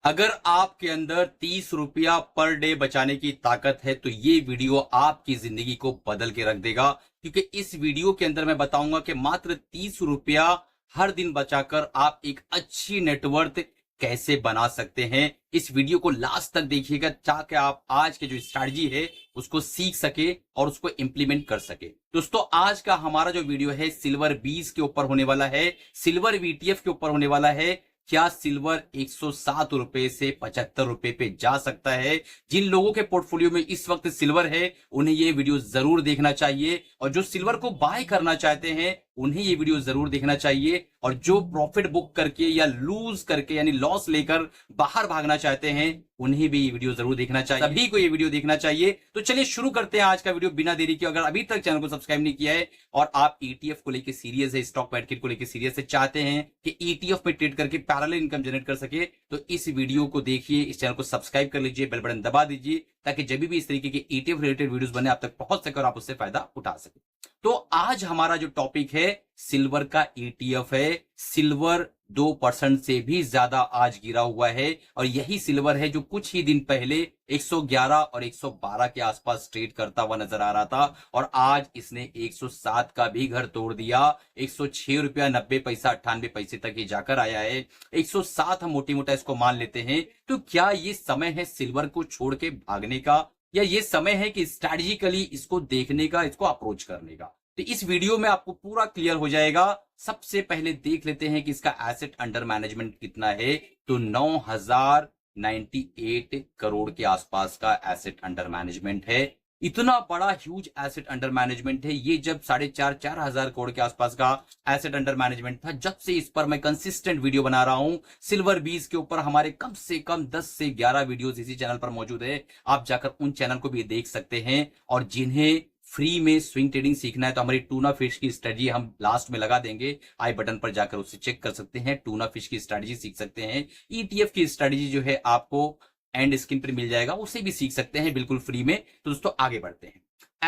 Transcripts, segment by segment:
अगर आपके अंदर 30 रुपया पर डे बचाने की ताकत है तो ये वीडियो आपकी जिंदगी को बदल के रख देगा, क्योंकि इस वीडियो के अंदर मैं बताऊंगा कि मात्र 30 रुपया हर दिन बचाकर आप एक अच्छी नेटवर्थ कैसे बना सकते हैं। इस वीडियो को लास्ट तक देखिएगा ताकि आप आज के जो स्ट्रैटेजी है उसको सीख सके और उसको इंप्लीमेंट कर सके। दोस्तों, आज का हमारा जो वीडियो है सिल्वर 20 के ऊपर होने वाला है, सिल्वर वीटीएफ के ऊपर होने वाला है। क्या सिल्वर 107 रुपए से 75 रुपए पे जा सकता है? जिन लोगों के पोर्टफोलियो में इस वक्त सिल्वर है उन्हें ये वीडियो जरूर देखना चाहिए, और जो सिल्वर को बाय करना चाहते हैं उन्हें ये वीडियो जरूर देखना चाहिए, और जो प्रॉफिट बुक करके या लूज करके यानी लॉस लेकर बाहर भागना चाहते हैं उन्हें भी ये वीडियो जरूर देखना चाहिए। सभी को ये वीडियो देखना चाहिए। तो चलिए शुरू करते हैं आज का वीडियो बिना देरी के। अगर अभी तक चैनल को सब्सक्राइब नहीं किया है और आप ईटीएफ को लेकर सीरियस है, स्टॉक मार्केट को लेकर सीरियस है, चाहते हैं कि ईटीएफ में ट्रेड करके पैरेलल इनकम जनरेट कर सके, तो इस वीडियो को देखिए, इस चैनल को सब्सक्राइब कर लीजिए, बेल बटन दबा दीजिए ताकि जब भी इस तरीके के ईटीएफ रिलेटेड वीडियोस बने आप तक पहुंच सके और आप उससे फायदा उठा सके। तो आज हमारा जो टॉपिक है सिल्वर का ईटीएफ है। सिल्वर 2% से भी ज्यादा आज गिरा हुआ है, और यही सिल्वर है जो कुछ ही दिन पहले 111 और 112 के आसपास ट्रेड करता हुआ नजर आ रहा था, और आज इसने 107 का भी घर तोड़ दिया। 106 रुपया 90 पैसा 98 पैसे तक ही जाकर आया है। 107 हम मोटी मोटा इसको मान लेते हैं। तो क्या ये समय है सिल्वर को छोड़ के भागने का, या ये समय है कि स्ट्रैटेजिकली इसको देखने का, इसको अप्रोच करने का? तो इस वीडियो में आपको पूरा क्लियर हो जाएगा। सबसे पहले देख लेते हैं कि इसका एसेट अंडर मैनेजमेंट कितना है। तो 9098 करोड़ के आसपास का एसेट अंडर मैनेजमेंट है। इतना बड़ा ह्यूज एसेट अंडर मैनेजमेंट है। ये जब 4,500 करोड़ के आसपास का एसेट अंडर मैनेजमेंट था, जब से इस पर मैं कंसिस्टेंट वीडियो बना रहा हूं। सिल्वर 20 के ऊपर हमारे कम से कम 10 से 11 वीडियोस इसी चैनल पर मौजूद है। आप जाकर उन चैनल को भी देख सकते हैं, और जिन्हें फ्री में स्विंग ट्रेडिंग सीखना है तो हमारी टूना फिश की स्ट्रेटजी हम लास्ट में लगा देंगे, आई बटन पर जाकर उससे चेक कर सकते हैं। टूना फिश की स्ट्रेटजी सीख सकते हैं। ईटीएफ की स्ट्रेटजी जो है आपको एंड स्क्रीन पर मिल जाएगा, उसे भी सीख सकते हैं बिल्कुल फ्री में। तो दोस्तों आगे बढ़ते हैं।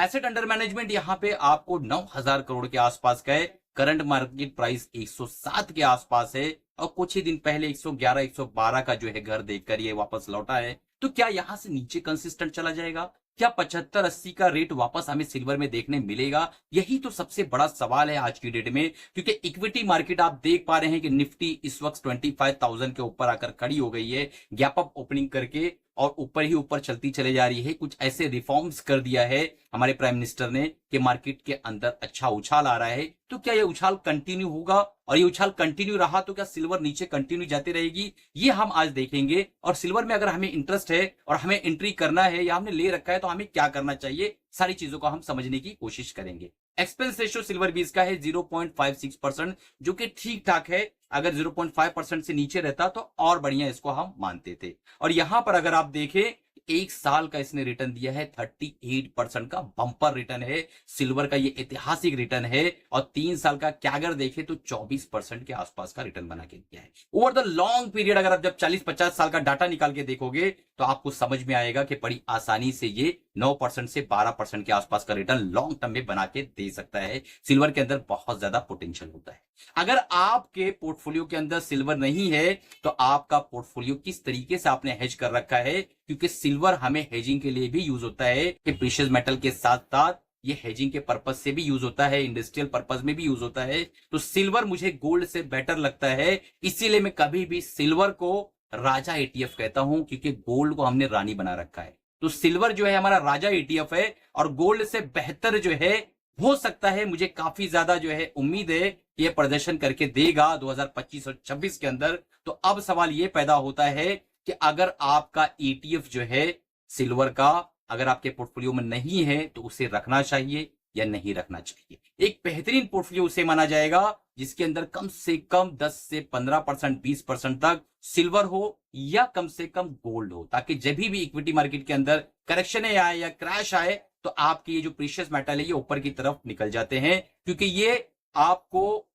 एसेट अंडर मैनेजमेंट यहां पे आपको 9000 करोड़ के आसपास का है। करंट मार्केट प्राइस 107 के आसपास है, और कुछ ही दिन पहले 111 112 का जो है घर देखकर ये वापस लौटा है। तो क्या यहां से नीचे कंसिस्टेंट चला जाएगा? क्या 75-80 का रेट वापस हमें सिल्वर में देखने मिलेगा? यही तो सबसे बड़ा सवाल है आज की डेट में, क्योंकि इक्विटी मार्केट आप देख पा रहे हैं कि निफ्टी इस वक्त 25,000 के ऊपर आकर खड़ी हो गई है, गैप अप ओपनिंग करके, और ऊपर ही ऊपर चलती चले जा रही है। कुछ ऐसे रिफॉर्म्स कर दिया है हमारे प्राइम मिनिस्टर ने कि मार्केट के अंदर अच्छा उछाल आ रहा है। तो क्या ये उछाल कंटिन्यू होगा, और ये उछाल कंटिन्यू रहा तो क्या सिल्वर नीचे कंटिन्यू जाती रहेगी? ये हम आज देखेंगे। और सिल्वर में अगर हमें इंटरेस्ट है और हमें एंट्री करना है या हमने ले रखा है तो हमें क्या करना चाहिए, सारी चीजों को हम समझने की कोशिश करेंगे। एक्सपेंस रेशियो सिल्वर 20 का है 0.56%, जो कि ठीक ठाक है। अगर 0.5% से नीचे रहता तो और बढ़िया इसको हम मानते थे। और यहां पर अगर आप देखें, एक साल का इसने रिटर्न दिया है 38% का बम्पर रिटर्न है। सिल्वर का ये ऐतिहासिक रिटर्न है। और 3 साल का क्या अगर देखें तो 24% के आसपास का रिटर्न बना के दिया है ओवर द लॉन्ग पीरियड। अगर आप जब 40-50 साल का डाटा निकाल के देखोगे तो आपको समझ में आएगा कि बड़ी आसानी से ये 9% से 12% के आसपास का रिटर्न लॉन्ग टर्म में बना के दे सकता है। सिल्वर के अंदर बहुत ज्यादा पोटेंशियल होता है। अगर आपके पोर्टफोलियो के अंदर सिल्वर नहीं है तो आपका पोर्टफोलियो किस तरीके से आपने हेज कर रखा है, क्योंकि सिल्वर हमें हेजिंग के लिए भी यूज होता है कि प्रीशियस मेटल के साथ साथ ये हेजिंग के पर्पज से भी यूज होता है, इंडस्ट्रियल पर्पज में भी यूज होता है। तो सिल्वर मुझे गोल्ड से बेटर लगता है, इसीलिए मैं कभी भी सिल्वर को राजा ईटीएफ कहता हूं, क्योंकि गोल्ड को हमने रानी बना रखा है। तो सिल्वर जो है हमारा राजा ईटीएफ है, और गोल्ड से बेहतर जो है हो सकता है। मुझे काफी ज्यादा जो है उम्मीद है कि ये प्रदर्शन करके देगा 2025 और 26 के अंदर। तो अब सवाल ये पैदा होता है कि अगर आपका ईटीएफ जो है सिल्वर का अगर आपके पोर्टफोलियो में नहीं है तो उसे रखना चाहिए या नहीं रखना चाहिए। एक बेहतरीन पोर्टफोलियो उसे माना जाएगा जिसके अंदर कम से कम 10 से 15%, 20% तक सिल्वर हो, या कम से कम गोल्ड हो, ताकि जब भी इक्विटी मार्केट के अंदर करेक्शन आए या क्रैश आए तो आपकी ये जो प्रीशियस मेटल है ये ऊपर की तरफ निकल जाते हैं, क्योंकि ये आपको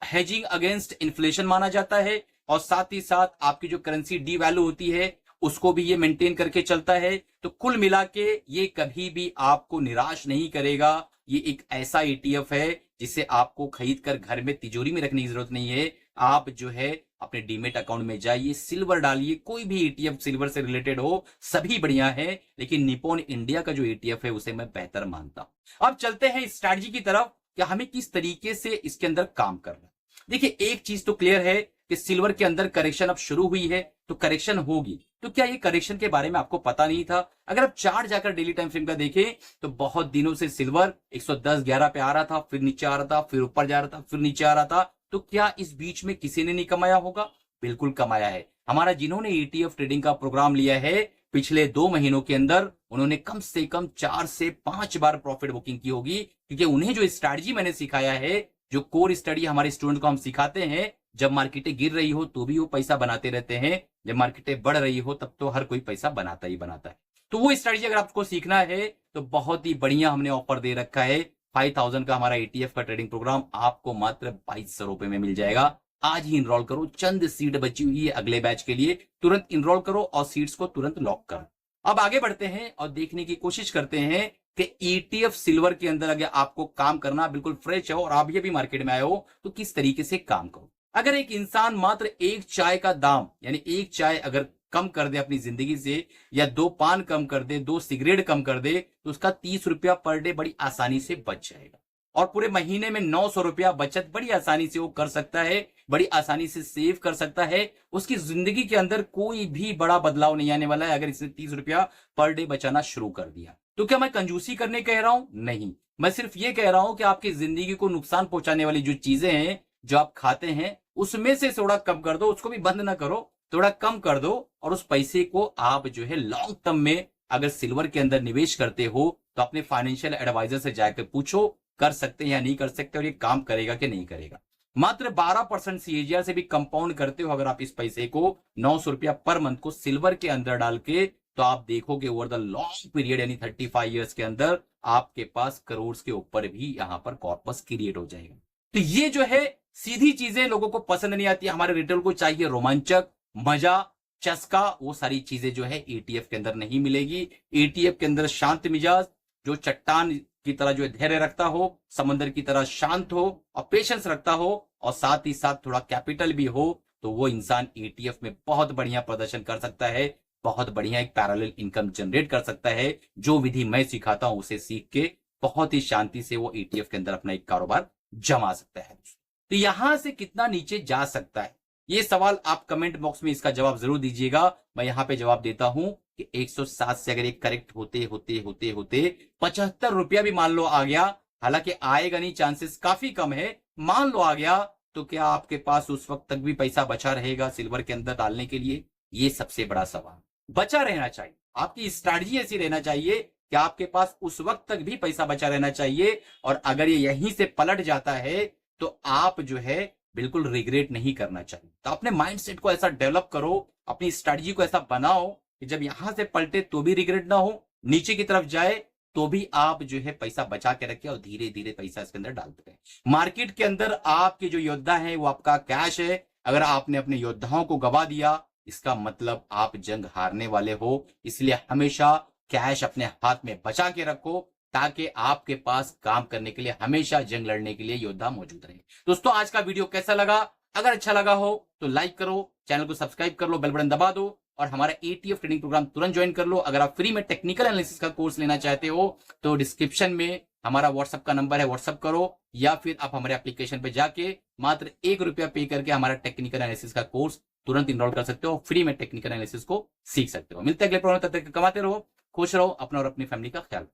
हेजिंग अगेंस्ट इन्फ्लेशन माना जाता है, और साथ ही साथ आपकी जो करेंसी डी वैल्यू होती है उसको भी ये मेंटेन करके चलता है। तो कुल मिला के ये कभी भी आपको निराश नहीं करेगा। ये एक ऐसा ईटीएफ है जिसे आपको खरीद कर घर में तिजोरी में रखने की जरूरत नहीं है। आप जो है अपने डीमेट अकाउंट में जाइए, सिल्वर डालिए, कोई भी ईटीएफ सिल्वर से रिलेटेड हो सभी बढ़िया है, लेकिन निप्पॉन इंडिया का जो ईटीएफ है उसे मैं बेहतर मानता हूं। अब चलते हैं स्ट्रैटेजी की तरफ कि हमें किस तरीके से इसके अंदर काम करना है। देखिए एक चीज तो क्लियर है कि सिल्वर के अंदर करेक्शन अब शुरू हुई है, तो करेक्शन होगी। तो क्या ये करेक्शन के बारे में आपको पता नहीं था? अगर आप चार्ट जाकर डेली टाइम फ्रेम का देखें तो बहुत दिनों से सिल्वर 110-11 पे आ रहा था, फिर नीचे आ रहा था, फिर ऊपर जा रहा था, फिर नीचे आ रहा था। तो क्या इस बीच में किसी ने नहीं कमाया होगा? बिल्कुल कमाया है। हमारा जिन्होंने ईटीएफ ट्रेडिंग का प्रोग्राम लिया है पिछले 2 महीनों के अंदर उन्होंने कम से कम 4 से 5 बार प्रॉफिट बुकिंग की होगी, क्योंकि उन्हें जो स्ट्रैटेजी मैंने सिखाया है, जो कोर स्टडी हमारे स्टूडेंट को हम सिखाते हैं, जब मार्केटें गिर रही हो तो भी वो पैसा बनाते रहते हैं, जब मार्केटें बढ़ रही हो तब तो हर कोई पैसा बनाता ही बनाता है। तो वो स्ट्रैटेजी अगर आपको सीखना है तो बहुत ही बढ़िया हमने ऑफर दे रखा है। 5000 का हमारा ईटीएफ का ट्रेडिंग प्रोग्राम आपको मात्र 2200 रुपए में मिल जाएगा। आज ही इनरोल करो, चंद सीट बची हुई है अगले बैच के लिए, तुरंत इनरोल करो और सीट्स को तुरंत लॉक करो। अब आगे बढ़ते हैं और देखने की कोशिश करते हैं कि ईटीएफ सिल्वर के अंदर अगर आपको काम करना बिल्कुल फ्रेश है और आप ये भी मार्केट में आए हो तो किस तरीके से काम करो। अगर एक इंसान मात्र एक चाय का दाम यानी एक चाय अगर कम कर दे अपनी जिंदगी से, या 2 पान कम कर दे, 2 सिगरेट कम कर दे, तो उसका 30 रुपया पर डे बड़ी आसानी से बच जाएगा और पूरे महीने में 900 रुपया बचत बड़ी आसानी से वो कर सकता है, बड़ी आसानी से सेव कर सकता है। उसकी जिंदगी के अंदर कोई भी बड़ा बदलाव नहीं आने वाला है अगर इसने 30 रुपया पर डे बचाना शुरू कर दिया। तो क्या मैं कंजूसी करने कह रहा हूं? नहीं, मैं सिर्फ ये कह रहा हूं कि आपकी जिंदगी को नुकसान पहुंचाने वाली जो चीजें हैं जो आप खाते हैं उसमें से थोड़ा कम कर दो, उसको भी बंद ना करो, थोड़ा कम कर दो और उस पैसे को आप जो है लॉन्ग टर्म में अगर सिल्वर के अंदर निवेश करते हो तो अपने फाइनेंशियल एडवाइजर से जाकर पूछो कर सकते हैं या नहीं कर सकते और ये काम करेगा कि नहीं करेगा। मात्र 12% सीएजीआर से भी कंपाउंड करते हो अगर आप इस पैसे को 900 रुपया पर मंथ को सिल्वर के अंदर डाल के, तो आप देखोगे ओवर द लॉन्ग पीरियड यानी 35 ईयर्स के अंदर आपके पास करोड़ के ऊपर भी यहां पर कॉर्पस क्रिएट हो जाएगा। तो ये जो है सीधी चीजें लोगों को पसंद नहीं आती, हमारे रिटेल को चाहिए रोमांचक, मजा, चस्का, वो सारी चीजें जो है ईटीएफ के अंदर नहीं मिलेगी। ईटीएफ के अंदर शांत मिजाज, जो चट्टान की तरह जो धैर्य रखता हो, समंदर की तरह शांत हो और पेशेंस रखता हो और साथ ही साथ थोड़ा कैपिटल भी हो, तो वो इंसान ईटीएफ में बहुत बढ़िया प्रदर्शन कर सकता है, बहुत बढ़िया एक पैरेलल इनकम जनरेट कर सकता है। जो विधि मैं सिखाता हूं उसे सीख के बहुत ही शांति से वो ईटीएफ के अंदर अपना एक कारोबार जमा सकता है। तो यहां से कितना नीचे जा सकता है, ये सवाल आप कमेंट बॉक्स में इसका जवाब जरूर दीजिएगा। मैं यहां पे जवाब देता हूं कि 107 से अगर एक करेक्ट होते होते होते होते 75 रुपया भी मान लो आ गया, हालांकि आएगा नहीं, चांसेस काफी कम है, मान लो आ गया, तो क्या आपके पास उस वक्त तक भी पैसा बचा रहेगा सिल्वर के अंदर डालने के लिए? ये सबसे बड़ा सवाल। बचा रहना चाहिए, आपकी स्ट्रैटेजी ऐसी रहना चाहिए कि आपके पास उस वक्त तक भी पैसा बचा रहना चाहिए, और अगर ये यहीं से पलट जाता है तो आप जो है बिल्कुल रिग्रेट नहीं करना चाहिए। तो अपने माइंडसेट को ऐसा डेवलप करो, अपनी स्ट्रैटेजी को ऐसा बनाओ कि जब यहां से पलटे तो भी रिग्रेट ना हो, नीचे की तरफ जाए तो भी आप जो है पैसा बचा के रखे और धीरे धीरे पैसा इसके अंदर डालते हैं। मार्केट के अंदर आपके जो योद्धा है वो आपका कैश है। अगर आपने अपने योद्धाओं को गवा दिया इसका मतलब आप जंग हारने वाले हो, इसलिए हमेशा कैश अपने हाथ में बचा के रखो ताकि आपके पास काम करने के लिए, हमेशा जंग लड़ने के लिए योद्धा मौजूद रहे। दोस्तों आज का वीडियो कैसा लगा? अगर अच्छा लगा हो तो लाइक करो, चैनल को सब्सक्राइब कर लो, बेल बटन दबा दो और हमारा एटीएफ ट्रेनिंग प्रोग्राम तुरंत ज्वाइन कर लो। अगर आप फ्री में टेक्निकल एनालिसिस का कोर्स लेना चाहते हो तो डिस्क्रिप्शन में हमारा व्हाट्सएप का नंबर है, व्हाट्सएप करो, या फिर आप हमारे एप्लीकेशन पे जाके मात्र 1 रुपया पे करके हमारा टेक्निकल एनालिसिस का कोर्स तुरंत इनरोल कर सकते हो, फ्री में टेक्निकल एनालिसिस को सीख सकते हो। मिलते हैं अगले प्रोग्राम, तब तक कमाते रहो, खुश रहो, अपना और अपनी फैमिली का ख्याल।